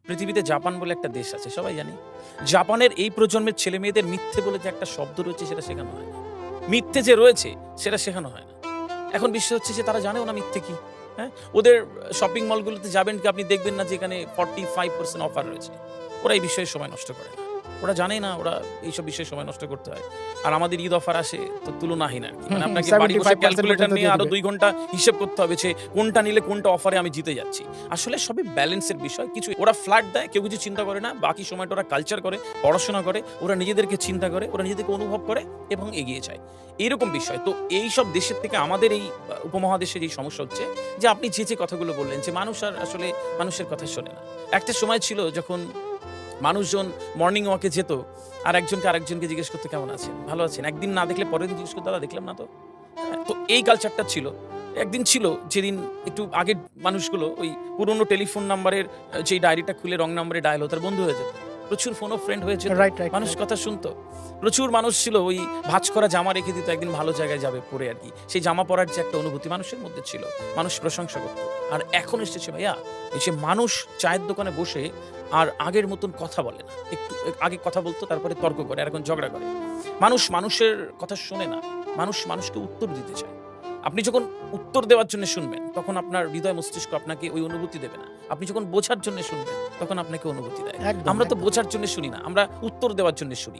পৃথিবীতে জাপান বলে একটা দেশ আছে, সবাই জানি। জাপানের এই প্রজন্মের ছেলেমেয়েদের মিথ্যে বলে যে একটা শব্দ রয়েছে সেটা শেখানো হয় না। মিথ্যে যে রয়েছে সেটা শেখানো হয় না। এখন বিষয় হচ্ছে যে তারা জানেও না মিথ্যে কি। হ্যাঁ? ওদের শপিং মলগুলোতে যাবেন কি আপনি দেখবেন না যে এখানে 45% অফার রয়েছে। ওরা এই বিষয়ে সময় নষ্ট করে না। ওরা জানেই না ওরা এইসব বিষয়ে সময় নষ্ট করতে হয়। আর আমাদের ঈদ অফার আসে তো তুলনাহীন আরকি। মানে আপনাকে বাড়ি বসে 75% ক্যালকুলেটর পর্যন্ত নিয়ে দিয়ে আরো দিবে। ২ ঘন্টা হিসেব করতে হবে যে কোনটা নিলে কোনটা অফারে আমি জিতে যাচ্ছি। আসলে সবই ব্যালেন্সের বিষয়। কিছু ওরা ফ্ল্যাট দেয়, কেউ কিছু চিন্তা করে না। বাকি সময়টা ওরা কালচার করে, পড়াশোনা করে, ওরা নিজেদেরকে চিন্তা করে, ওরা নিজেদেরকে অনুভব করে এবং এগিয়ে যায়। এইরকম বিষয়। তো এইসব দেশের থেকে আমাদের এই উপমহাদেশের এই সমস্যা হচ্ছে যে আপনি যে কথাগুলো বললেন যে মানুষ আর আসলে মানুষের কথা শোনে না। একটা সময় ছিল যখন মানুষজন মর্নিং ওয়াকে যেত আর একজনকে আরেকজনকে জিজ্ঞেস করতো, "কেমন আছেন? ভালো আছেন?" একদিন না দেখলে পরের দিন জিজ্ঞেস করতো, "দাদা দেখলাম না তো।" হ্যাঁ? তো এই কালচারটা ছিল। একদিন ছিল যেদিন একটু আগের মানুষগুলো ওই পুরনো টেলিফোন নাম্বারের যেই ডায়েরিটা খুলে রং নাম্বারে ডায়াল হতো, তার বন্ধু হয়ে যেত। প্রচুর ফোন ও ফ্রেন্ড হয়ে যেত। রাইট, রাইট, মানুষ রাইট। কথা শুনতো। প্রচুর মানুষ ছিল ওই ভাঁজ করা জামা রেখে দিত একদিন ভালো জায়গায় যাবে পরে আরকি। সেই জামা পরার যে একটা অনুভূতি মানুষের মধ্যে ছিল। মানুষ প্রশংসা করত। আর এখন এসেছে ভাইয়া এই যে মানুষ চায়ের দোকানে বসে আর আগের মতন কথা বলে না। একটু আগে কথা বলতো তারপরে তর্ক করে আর এখন ঝগড়া করে। মানুষ মানুষের কথা শোনে না। মানুষ মানুষকে উত্তর দিতে চায়। আপনি যখন উত্তর দেওয়ার জন্য শুনবেন, তখন আপনার হৃদয় মস্তিষ্ক আপনাকে ওই অনুভূতি দেবে না। আপনি যখন বোঝার জন্য শুনবেন, তখন আপনাকে অনুভূতি দেয়। একদম, আমরা তো একদম। বোঝার জন্য শুনি না। আমরা উত্তর দেওয়ার জন্য শুনি।